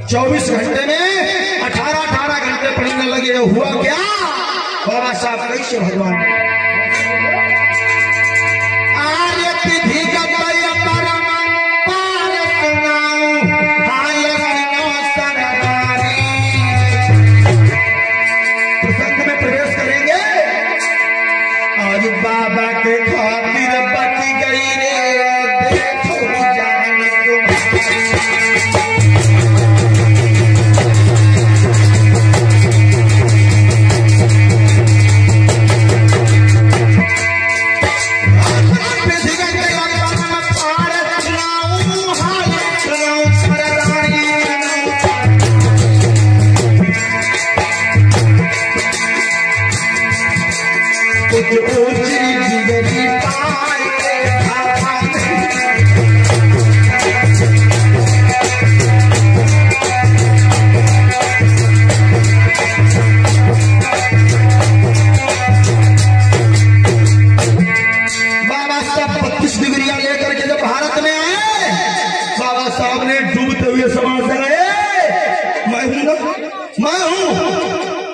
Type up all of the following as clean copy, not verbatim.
24 घंटे में 18 घंटे पढ़ने लगे। हुआ क्या? बाबा साहब कैसे भगवान प्रसंग में प्रवेश करेंगे। आज बाबा के खातिर बच गई रे, देखो जान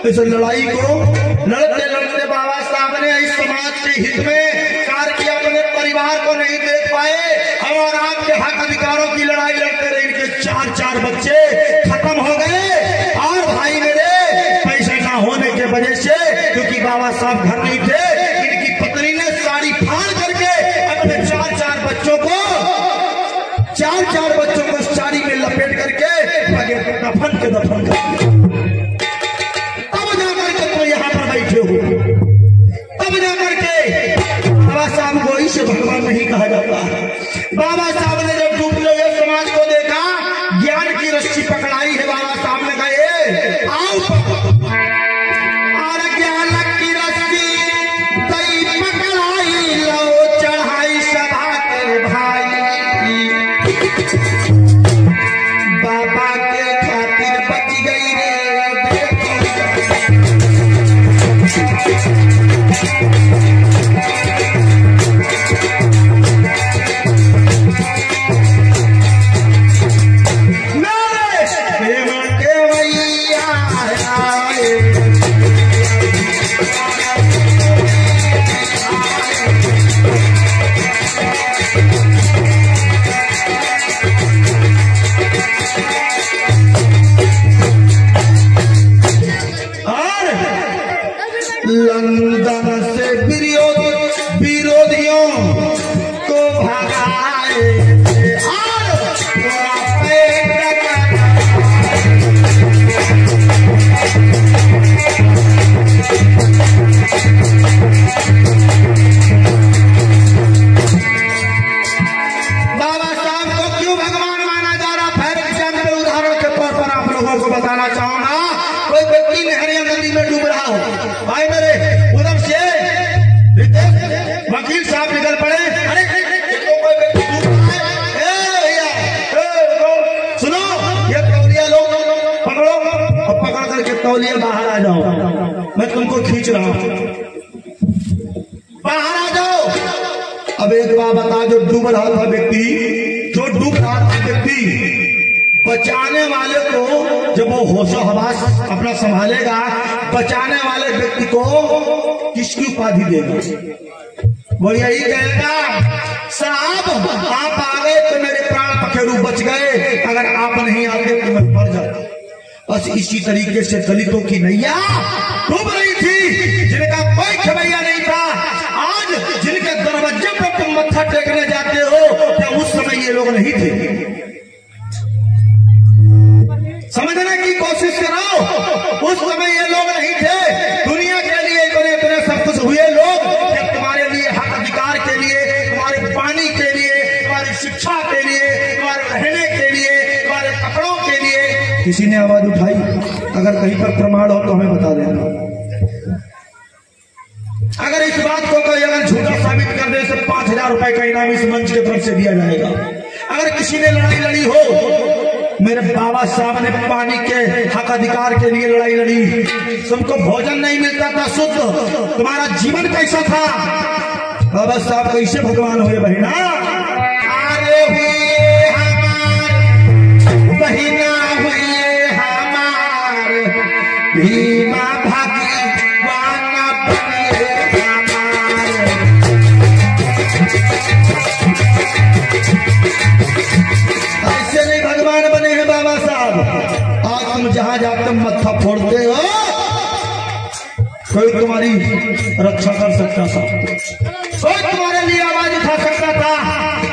इस लड़ाई को लड़ते लड़ते बाबा साहब ने इस समाज के हित में कार्य किया। अपने परिवार को नहीं देख पाए और आपके हक अधिकारों की लड़ाई लड़ते रहे। इनके 4 बच्चे खत्म हो गए। और भाई मेरे पैसे ना होने के वजह से, क्योंकि बाबा साहब घर नहीं थे, इनकी पत्नी ने साड़ी फाड़ करके अपने 4 बच्चों को साड़ी में लपेट करके आगे दफन के दफन कर तब जाकर के बाबा साहब को इसे भगवान नहीं कहा जाता। बाबा साहब ने जब डूबते हुए समाज को देखा, ज्ञान की रस्सी पकड़ाई है। बाबा साहब ने कहे आओ, और ज्ञान की रस्सी दई पकड़ाई, लो चढ़ाई सभा के भाई। बाबा के खातिर बच गई रे, लंदन से विरोधियों को भगाए बाबा साहब को क्यों भगवान माना जा रहा? फैर एग्जाम्पल उदाहरण के तौर पर आप लोगों को बताना चाहूंगा। कोई व्यक्ति नहरिया नदी में डूब रहा हो, भाई मेरे उधर से वकील साहब निकल पड़े, अरे तो कोई व्यक्ति डूब रहा है, भैया सुनो, ये तौलिया लो, पकड़ो और पकड़ करके तौलिया बाहर आ जाओ, मैं तुमको खींच रहा हूं, बाहर आ जाओ। अब एक बात बता, जो डूब रहा था व्यक्ति, बचाने वाले को जब वो होशो हवास अपना संभालेगा, बचाने वाले व्यक्ति को किसकी उपाधि देगा? वो यही कहेगा, साहब आप आ गए तो मेरे प्राण पखेरु बच गए, अगर आप नहीं आते तो मैं मर जाता। बस इसी तरीके से दलितों की नैया डूब रही थी, जिनका कोई खबैया नहीं था। आज जिनके दरवाजे पर तुम मत्था टेकने जाते हो, क्या उस समय ये लोग नहीं थे? समझने की कोशिश करो, उस समय ये लोग नहीं थे। दुनिया के लिए इतने सब कुछ हुए लोग, जब तुम्हारे लिए हक अधिकार के लिए, तुम्हारे पानी के लिए, तुम्हारी शिक्षा के लिए, तुम्हारे रहने के लिए, तुम्हारे कपड़ों के लिए किसी ने आवाज उठाई? अगर कहीं पर प्रमाण हो तो हमें बता देना। अगर इस बात को कोई अगर झूठा साबित कर दे, तो 5000 रुपए का इनाम इस मंच की तरफ से दिया जाएगा। अगर किसी ने लड़ाई लड़ी हो, मेरे बाबा साहब ने पानी के हक अधिकार के लिए लड़ाई लड़ी, तुमको भोजन नहीं मिलता था शुद्ध, तुम्हारा जीवन कैसा था? बाबा साहब कैसे भगवान हुए बहिना? अरे हुए हमारे बहिना हुए जाते मत्था फोड़ते हो, कोई तुम्हारी रक्षा कर सकता था, कोई तुम्हारे लिए आवाज उठा सकता था,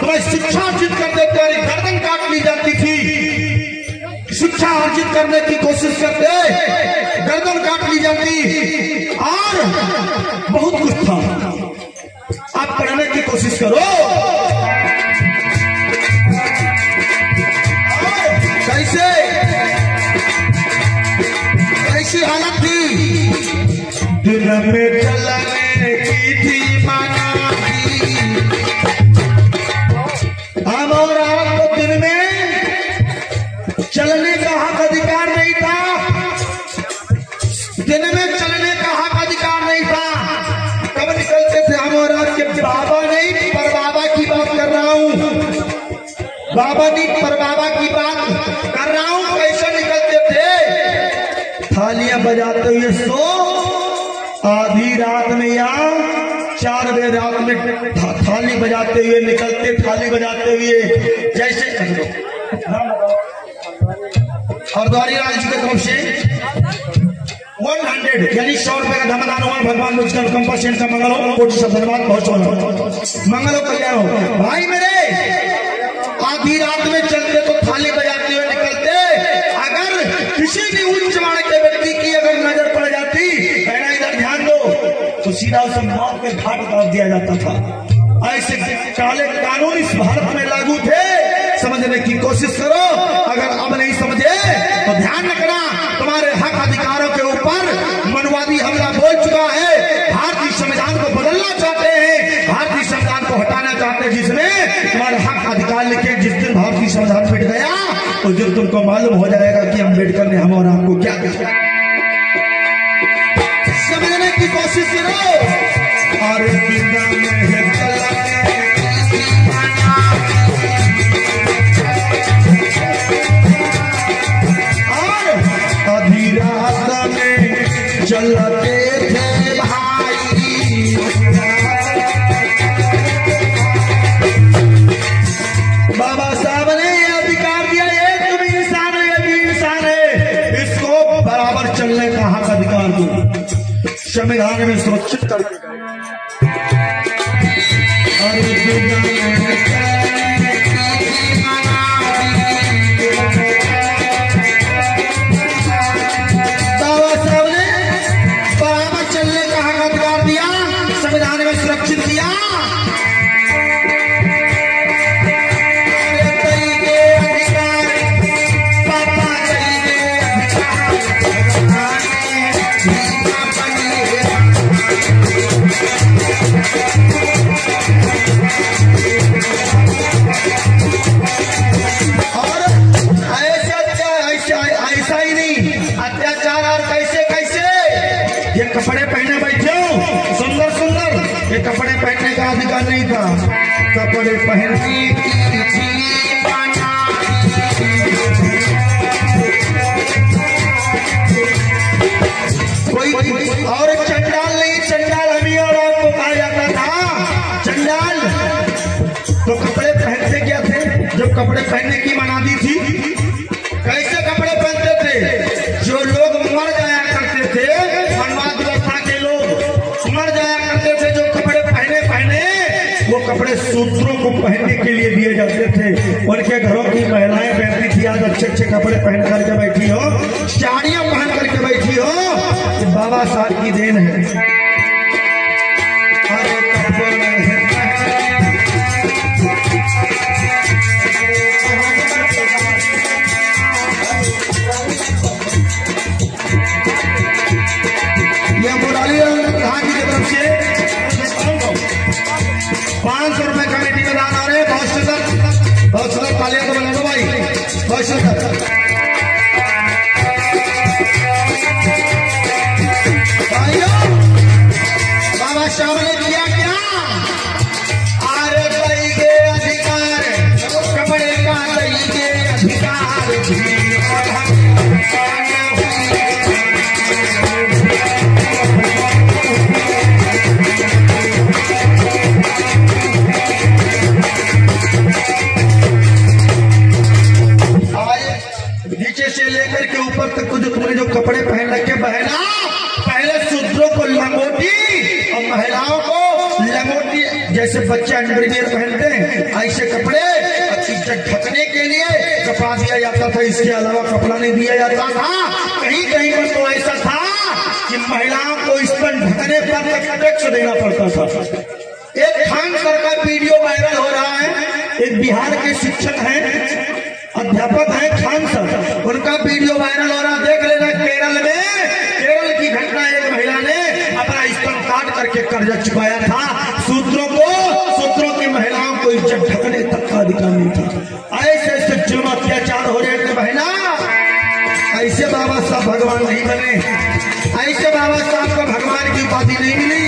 तुम्हें शिक्षा अर्जित करते तुम्हारी गर्दन काट ली जाती थी, शिक्षा अर्जित करने की कोशिश करते गर्दन काट ली जाती, और बहुत कुछ था। आप पढ़ने की कोशिश करो। कैसी हालत थी, दिन में चलने की थी माना थी, हम और आपको दिन में चलने का हक अधिकार नहीं था, दिन में चलने का हक अधिकार नहीं था। कब निकलते थे हम और आपके बाबा नहीं पर बाबा की बात कर रहा हूँ, बाबा नहीं पर बाबा की बात कर रहा हूँ। कैसे निकलते थे, थालियां बजाते हुए सो, आधी रात में या 4 बजे रात में थाली बजाते हुए निकलते, थाली बजाते हुए जैसे और द्वारी राज जी की तरफ से 100 यानी 100 रुपए का धमन अनुमान भगवान मुझका कंपा का मंगल हो, कोटि से धन्यवाद, बहुत मंगल हो, कल्याण हो। भाई मेरे आधी रात में चलते तो थाली बजाते हुए निकलते, अगर किसी भी उच्च वर्ग के व्यक्ति की अगर नजर पड़ जाती, कहना इधर ध्यान दो, तो सीधा उसे मौत के घाट उतार दिया जाता था। ऐसे काले कानून इस भारत में लागू थे, समझने की कोशिश करो। अगर अब नहीं समझे तो ध्यान रखना, तुम्हारे हक अधिकारों के ऊपर मनवादी हमला बोल चुका है। भारतीय संविधान को बदलना चाहते हैं, भारतीय संविधान को हटाना चाहते हैं, जिसमें तुम्हारे हक अधिकार लिखे। जिस दिन भारतीय संविधान मिट गया तो जब तुमको मालूम हो जाएगा कि अम्बेडकर ने हम और आपको क्या किया। समझने की कोशिश करो। और आधी रात में चलते थे भाई, बाबा साहब ने अधिकार दिया, ये तुम इंसान है, ये भी इंसान है, इसको बराबर चलने का हक अधिकार दो, संविधान में सुरक्षित करके। बाबा साहब ने बराबर चलने का हक अधिकार दिया, संविधान में सुरक्षित किया। कपड़े पहने बैठे हो सुंदर सुंदर, ये कपड़े पहनने का अधिकार नहीं था, कपड़े पहनने कोई और चंडाल नहीं, चंडाल हमी और आपको कहा जाता था चंडाल। तो कपड़े पहनते क्या थे, जब कपड़े पहनने की मनाही थी, कैसे कपड़े पहनते थे, जो लोग मर जाया करते थे, वो कपड़े सूत्रों को पहनने के लिए दिए जाते थे। उनके घरों की महिलाएं पहनती थी, आज अच्छे अच्छे कपड़े पहन करके बैठी हो, साड़ियां पहन करके बैठी हो, ये बाबा साहब की देन है। ये मुराली खान जी की तरफ से 500 रुपए कमेटी में दान आ रहे हैं, बहुत सुंदर तालियां तो बना दो भाई, बहुत सुंदर। बाबा साहब ने किया क्या, आरे देंगे अधिकार, कपड़े का देंगे अधिकार, नीचे से नीचे लेकर के ऊपर तक जो तुमने जो कपड़े पहन रखे बहना, पहले शूद्रों को लंगोटी और महिलाओं को लंगोटी, जैसे बच्चे अंडरवियर पहनते हैं ऐसे कपड़े इज्जत ढकने के लिए कपड़ा दिया जाता था। इसके अलावा कपड़ा नहीं दिया जाता था। कहीं कहीं पर तो ऐसा था कि महिलाओं को इस पर ढकने पर टैक्स देना पड़ता था। एक खान सर का वीडियो वायरल हो रहा है। एक बिहार के शिक्षक हैं, अध्यापक हैं खान सर, उनका वीडियो वायरल हो रहा, देख लेना। केरल में, केरल की घटना, एक महिला ने अपना स्तन काट करके कर्जा चुकाया था। शूद्रों की महिलाओं को इज्जत ढकने तक का अधिकार नहीं था। ऐसे ऐसे जुल्म अत्याचार हो रहे थे बहना। ऐसे बाबा साहब भगवान नहीं बने, ऐसे बाबा साहब को भगवान की उपाधि नहीं मिली।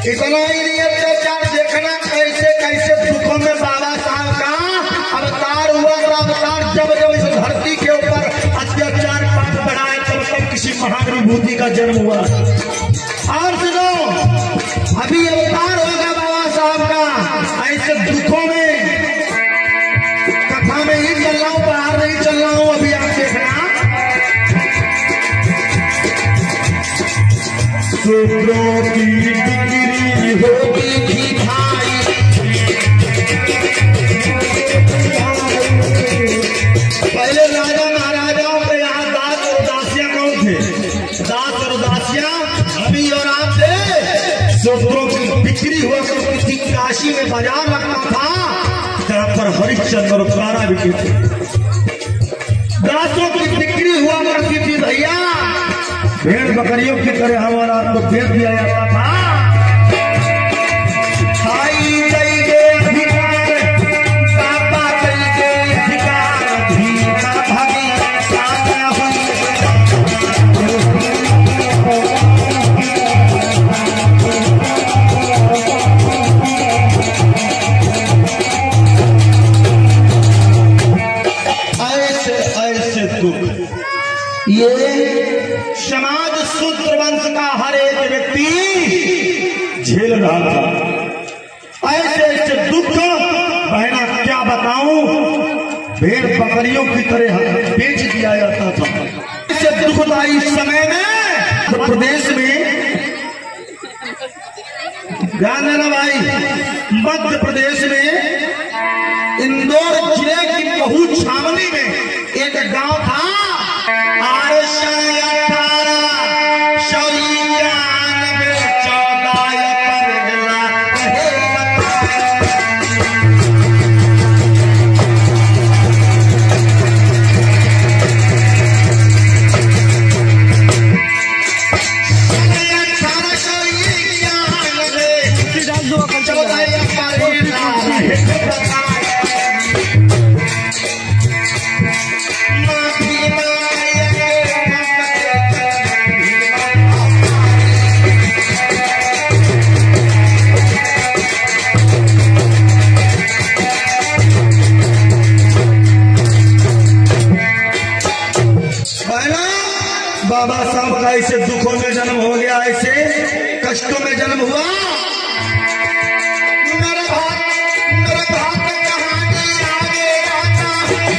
इतना ही नहीं अत्याचार देखना, कैसे कैसे दुखों में बाबा साहब का अवतार हुआ। और अवतार जब जब इस धरती के ऊपर अत्याचार पाप बढ़ाए तब किसी महान विभूति का जन्म हुआ। और सुनो, अभी अवतार होगा बाबा साहब का। ऐसे दुखों में कथा में ही चल रहा हूं, बाहर नहीं चल रहा हूं। अभी आप देखना, शूद्रों की डिग्री होती थी भाई, पहले राजा महाराजाओं के यहाँ दास और दासियां कौन थे? दास और दासियां अभी और आप थे। शूद्रों की बिक्री हुआ करती थी। काशी में बाजार लगता था जहां पर हरिश्चंद्र और तारा बिके थे। दासों की बिक्री हुआ करती थी भैया। भेड़ बकरियों की तरह हमारा आपको भेज दिया जाता था। खाई गई के अधिकार, पापा गई के अधिकार, धीमा भागी सामने हुई। ऐसे ऐसे दुख ये समाज शूद्र वंश का हर एक व्यक्ति झेल रहा था। ऐसे ऐसे दुख बहना क्या बताऊं, भेड़ बकरियों की तरह बेच दिया जाता था। ऐसे दुखदायी समय में तो प्रदेश में, ध्यान देना भाई, मध्य प्रदेश में इंदौर जिले की महू छावनी में एक गांव था। बाबा साहब का ऐसे दुखों में जन्म हो गया, ऐसे कष्टों में जन्म हुआ। मेरे भाग कहानी आगे आता है।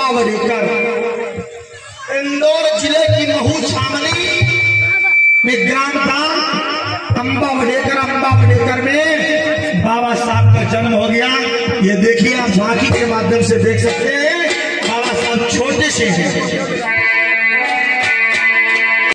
अम्बा वडेकर। इंदौर जिले की महू छावनी में ग्राम था अम्बा वडेकर में बाबा साहब का जन्म हो गया। ये देखिए आप झांकी के माध्यम से देख सकते हैं, बाबा साहब छोटे से हैं।